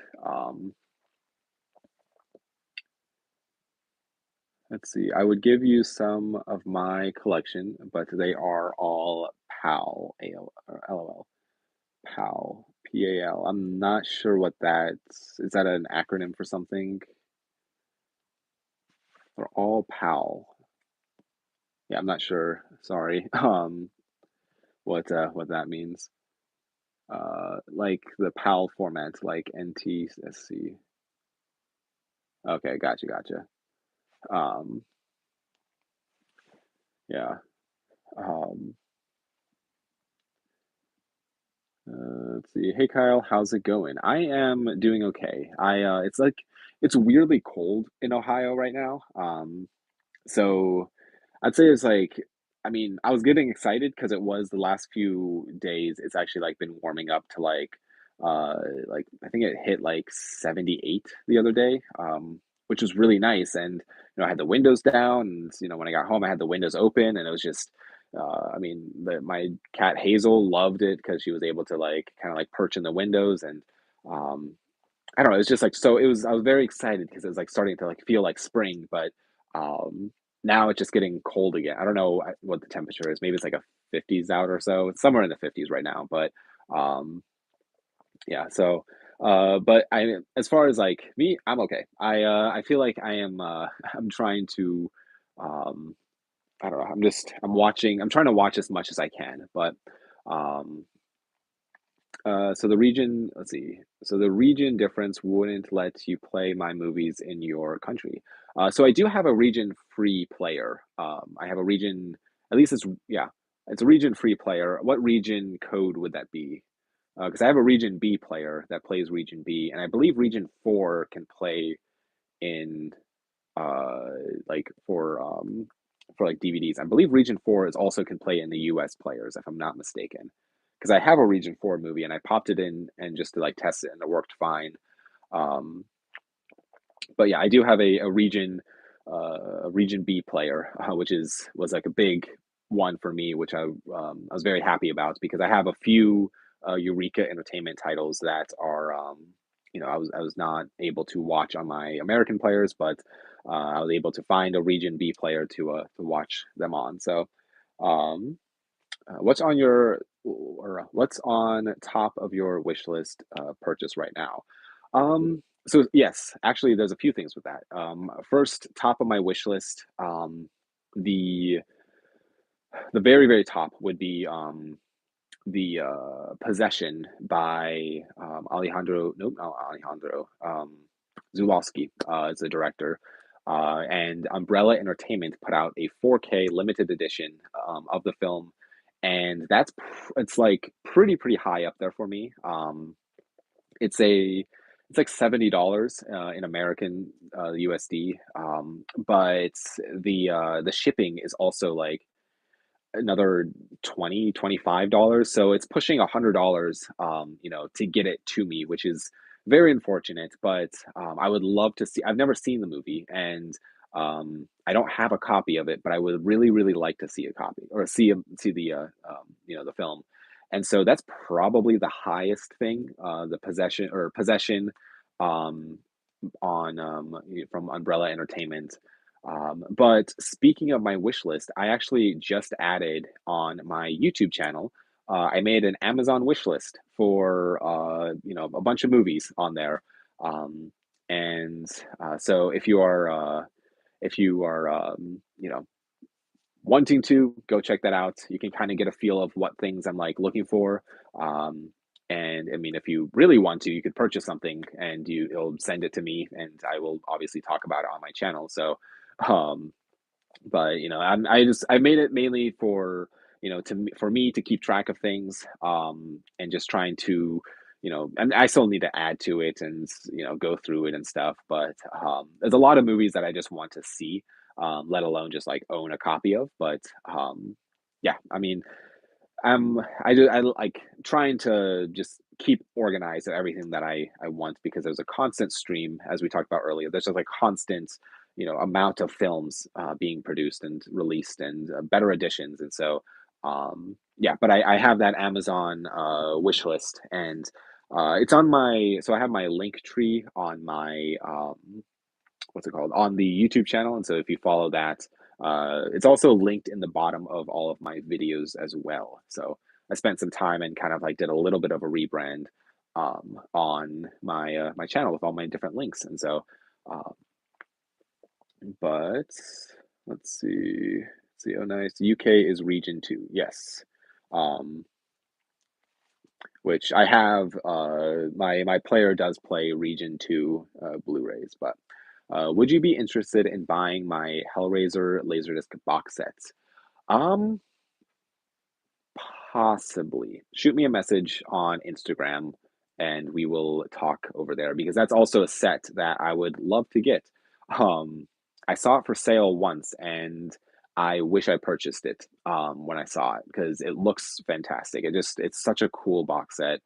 S1: Let's see, I would give you some of my collection, but they are all PAL, AL, or LOL, PAL, PAL. I'm not sure what that's. Is that an acronym for something? They're all PAL. Yeah, I'm not sure. Sorry. What that means. Like the PAL format, like NTSC. Okay, gotcha. Um, yeah. Um, let's see. Hey Kyle, how's it going? I am doing okay. It's like it's weirdly cold in Ohio right now. So I'd say it's like, I mean, I was getting excited because it was the last few days. It's actually like been warming up to uh, like I think it hit like 78 the other day, which was really nice. And I had the windows down, and when I got home, I had the windows open, and it was just, I mean, my cat Hazel loved it because she was able to like kind of like perch in the windows, and um, I don't know. It's just like so. It was. I was very excited because it was like starting to like feel like spring, but um, now it's just getting cold again. I don't know what the temperature is. Maybe it's like a 50s out or so. It's somewhere in the 50s right now. But um, yeah. So, but as far as like me, I'm okay. I feel like I am. I'm trying to. Um, I don't know. I'm watching. I'm trying to watch as much as I can, but um, so the region, let's see. So the region difference wouldn't let you play my movies in your country. So I do have a region free player. I have a region, at least yeah, it's a region free player. What region code would that be? Because I have a region B player that plays region B, and I believe region 4 can play in uh like for like DVDs. I believe Region 4 is also can play in the US players if I'm not mistaken. Because I have a Region 4 movie and I popped it in and just to like test it and it worked fine. Um but yeah, I do have a Region B player, which was like a big one for me, which I was very happy about because I have a few Eureka Entertainment titles that are I was not able to watch on my American players, but I was able to find a Region B player to watch them on. So, um, what's on your or what's on top of your wish list purchase right now? So yes, actually, there's a few things with that. First, top of my wish list, the the very very top would be the Possession by Alejandro. Nope, not Alejandro. Zulawski is the director. And Umbrella Entertainment put out a 4K limited edition of the film, and it's like pretty high up there for me. It's a it's like $70 in American USD, but the shipping is also like another 20 $25, so it's pushing $100 to get it to me, which is very unfortunate. But I would love to see. I've never seen the movie, and I don't have a copy of it, but I would really like to see a copy or see the the film. And so that's probably the highest thing, the possession um on from Umbrella Entertainment. But speaking of my wish list, I actually just added on my YouTube channel. I made an Amazon wish list for a bunch of movies on there, and so if you are wanting to go check that out, you can kind of get a feel of what things I'm like looking for. Um, and I mean, if you really want to, you could purchase something and it'll send it to me, and I will obviously talk about it on my channel. So, um, but I made it mainly for for me to keep track of things, and just trying to and I still need to add to it and go through it and stuff. But there's a lot of movies that I just want to see, let alone just like own a copy of. But yeah, I mean, I like trying to just keep organized of everything that I want, because there's a constant stream, as we talked about earlier. There's just like constant, amount of films being produced and released, and better editions. And so, yeah, but I have that Amazon wish list, and it's on my, so I have my link tree on my what's it called, on the YouTube channel. And so if you follow that, it's also linked in the bottom of all of my videos as well. So I spent some time and kind of like did a little bit of a rebrand. on my my channel with all my different links. And so, uh, but let's see. See, oh, nice. UK is region two. Yes. Um, which I have. My player does play Region Two Blu-rays, but would you be interested in buying my Hellraiser Laserdisc box sets? Um, Possibly. Shoot me a message on Instagram, and we will talk over there because that's also a set that I would love to get. I saw it for sale once, and I wish I purchased it when I saw it because it looks fantastic. It's such a cool box set.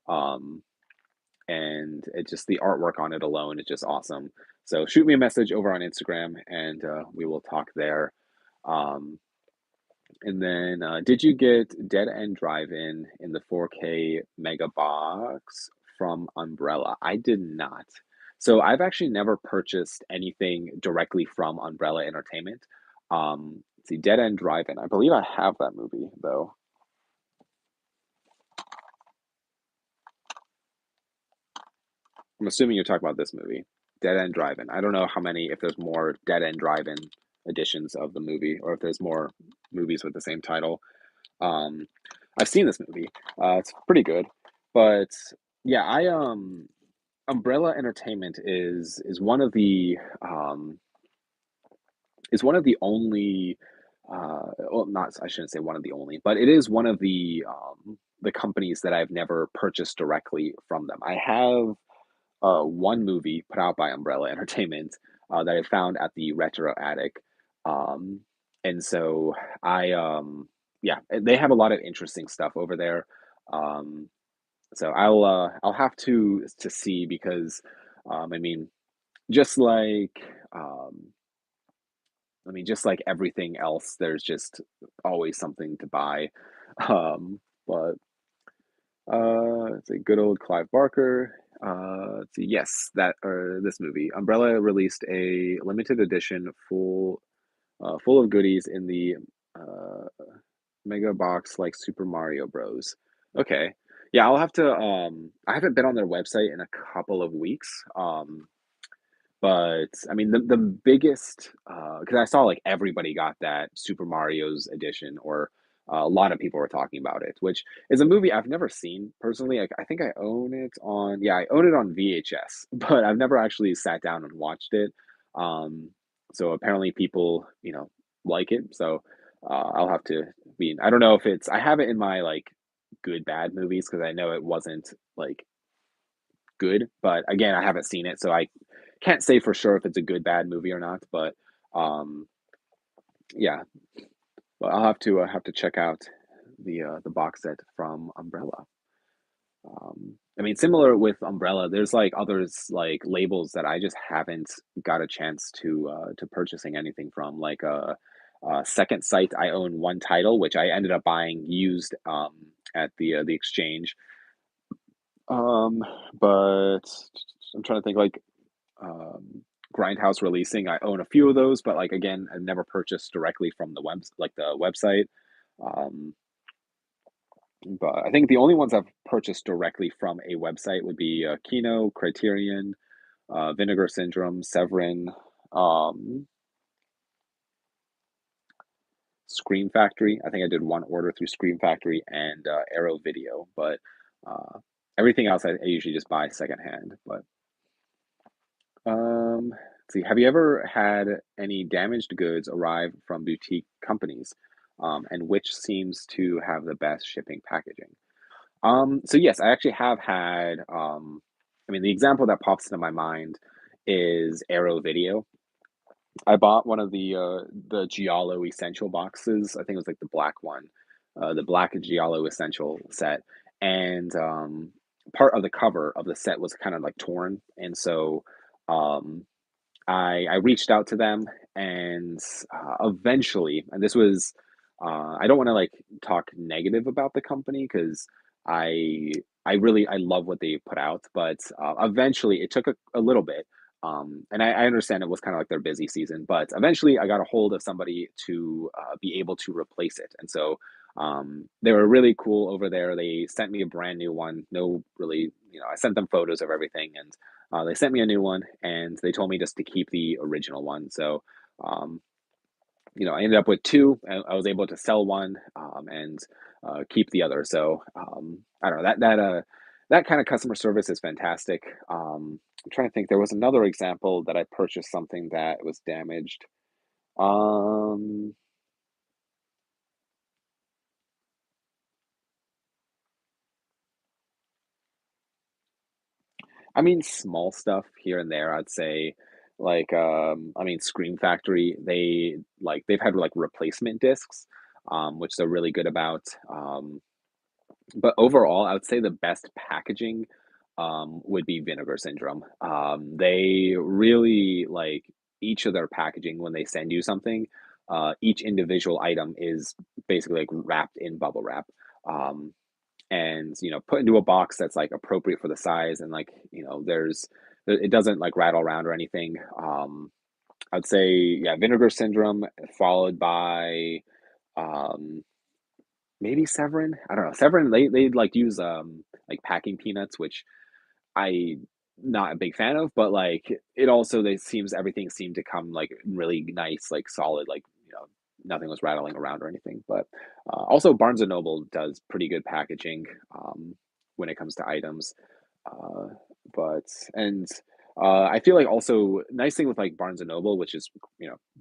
S1: Um, and it just the artwork on it alone is just awesome. So shoot me a message over on Instagram, and we will talk there. Um, and then, did you get Dead End Drive-In in the 4K mega box from Umbrella? I did not. So I've actually never purchased anything directly from Umbrella Entertainment. Let's see, Dead End Drive-In. I believe I have that movie though. I'm assuming you're talking about this movie, Dead End Drive-In. I don't know how many, if there's more Dead End Drive-In editions of the movie, or if there's more movies with the same title. Um, I've seen this movie. It's pretty good, but yeah, I Umbrella Entertainment is one of the is one of the only well, not I shouldn't say one of the only, but it is one of the companies that I've never purchased directly from them. I have one movie put out by Umbrella Entertainment that I found at the Retro Attic. Um, and so yeah, they have a lot of interesting stuff over there. Um, so I'll have to see because I mean just like um, just like everything else, there's just always something to buy. But it's a good old Clive Barker. Let's see. Yes, that or this movie. Umbrella released a limited edition full of goodies in the uh, mega box like Super Mario Bros. Okay. Yeah, I'll have to I haven't been on their website in a couple of weeks. But I mean, the biggest because I saw like everybody got that Super Mario's edition, or a lot of people were talking about it, which is a movie I've never seen personally. I think I own it on, yeah, I own it on VHS, but I've never actually sat down and watched it. Um, so apparently people, like it. So I'll have to be. I don't know if it's. I have it in my like good bad movies because I know it wasn't like good, but again, I haven't seen it, so I can't say for sure if it's a good bad movie or not. But um, yeah, but I'll have to check out the box set from Umbrella. I mean, similar with Umbrella, there's like others like labels that I just haven't got a chance to purchasing anything from. Like Second Sight, I own one title, which I ended up buying used at the exchange. Um, but I'm trying to think like um, Grindhouse releasing. I own a few of those, but like again, I've never purchased directly from the website. Um, but I think the only ones I've purchased directly from a website would be Kino, Criterion, Vinegar Syndrome, Severin, um, Scream Factory. I think I did one order through Scream Factory and Arrow Video, but uh, everything else I usually just buy secondhand. But let's see. Have you ever had any damaged goods arrive from boutique companies? And which seems to have the best shipping packaging? So yes, I actually have had, I mean, the example that pops into my mind is Arrow Video. I bought one of the Giallo Essential boxes. I think it was like the black one, the black Giallo Essential set, and part of the cover of the set was kind of like torn, and so um, I reached out to them, and eventually, and this was I don't want to like talk negative about the company because I I love what they put out, but eventually it took a little bit. And I understand it was kind of like their busy season, but eventually I got a hold of somebody to be able to replace it. And so they were really cool over there. They sent me a brand new one. No, really, I sent them photos of everything, and they sent me a new one, and they told me just to keep the original one. So, um, I ended up with two. I was able to sell one and keep the other. So I don't know that kind of customer service is fantastic. I'm trying to think. There was another example that I purchased something that was damaged. Um, I mean, small stuff here and there. I'd say, like, I mean, Scream Factory. They've had like replacement discs, which they're really good about. But overall, I would say the best packaging, would be Vinegar Syndrome. They really like each of their packaging when they send you something, each individual item is basically like wrapped in bubble wrap. Um, and put into a box that's like appropriate for the size and like, it doesn't like rattle around or anything. I'd say yeah, Vinegar Syndrome followed by um maybe Severin? I don't know. Severin, they like use, like, packing peanuts, which I not a big fan of, but, like, it also they seems everything seemed to come, like, really nice, like, solid, like, nothing was rattling around or anything, but, also Barnes& and Noble does pretty good packaging, when it comes to items, uh, but and, I feel like also nice thing with, like, Barnes& and Noble, which is,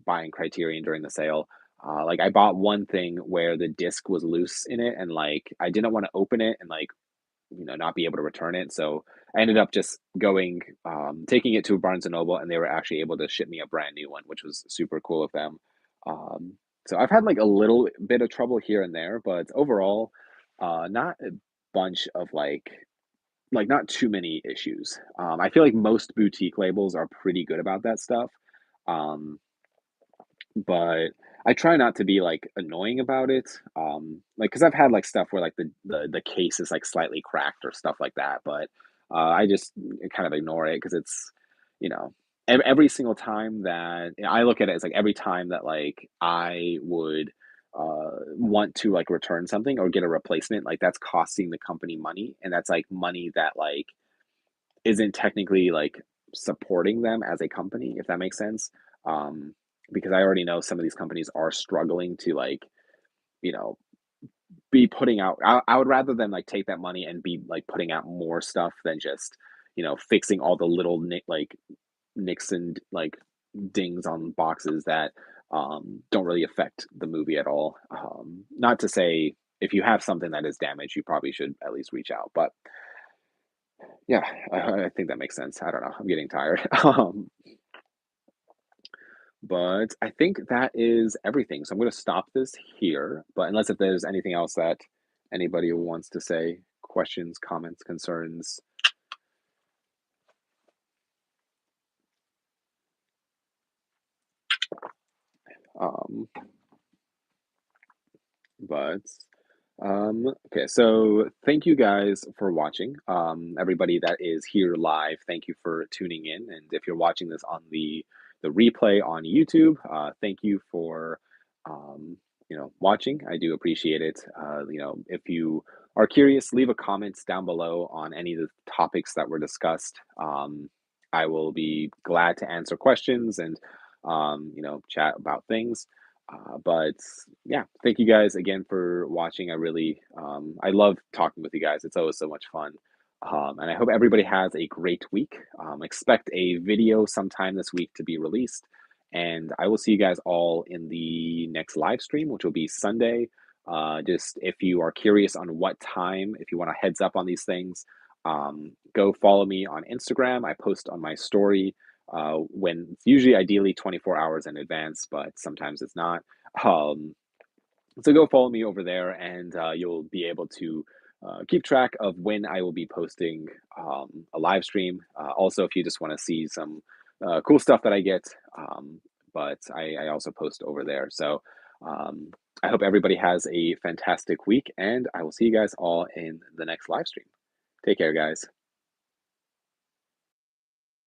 S1: buying Criterion during the sale, like, I bought one thing where the disc was loose in it, and, like, I didn't wanna open it and, like, not be able to return it, so I ended up just taking it to Barnes& and Noble, and they were actually able to ship me a brand new one, which was super cool of them. Um, so I've had, like, a little bit of trouble here and there, but overall, not a bunch of, not too many issues. I feel like most boutique labels are pretty good about that stuff. Um, but I try not to be, like, annoying about it, because I've had, like, stuff where, like, the case is, like, slightly cracked or stuff like that, but, I just kind of ignore it because it's, you know, every single time that I look at it as, like, every time that, like, I would, want to, like, return something or get a replacement, like, that's costing the company money, and that's, like, money that, like, isn't technically, like, supporting them as a company, if that makes sense. Um, because I already know some of these companies are struggling to, like, you know, be putting out I would rather them, like, take that money and be, like, putting out more stuff than just, fixing all the little nicks and, like, dings on boxes that, don't really affect the movie at all. Not to say if you have something that is damaged, you probably should at least reach out, but yeah, I think that makes sense. I don't know, I'm getting tired. But I think that is everything, so I'm gonna stop this here, but unless if there's anything else that anybody wants to say, questions, comments, concerns, um, but, okay, so thank you guys for watching. Everybody that is here live, thank you for tuning in, and if you're watching this on the replay on YouTube, thank you for, um, watching. I do appreciate it. If you are curious, leave a comment down below on any of the topics that were discussed. I will be glad to answer questions and, chat about things. But yeah, thank you guys again for watching. I love talking with you guys. It's always so much fun. And I hope everybody has a great week. Expect a video sometime this week to be released. And I will see you guys all in the next live stream, which will be Sunday. Just if you are curious on what time, if you want a heads up on these things, go follow me on Instagram. I post on my story when it's usually ideally 24 hours in advance, but sometimes it's not. Um, so go follow me over there, and you'll be able to keep track of when I will be posting a live stream. Also, if you just want to see some cool stuff that I get, but I also post over there. So um, I hope everybody has a fantastic week, and I will see you guys all in the next live stream. Take care, guys.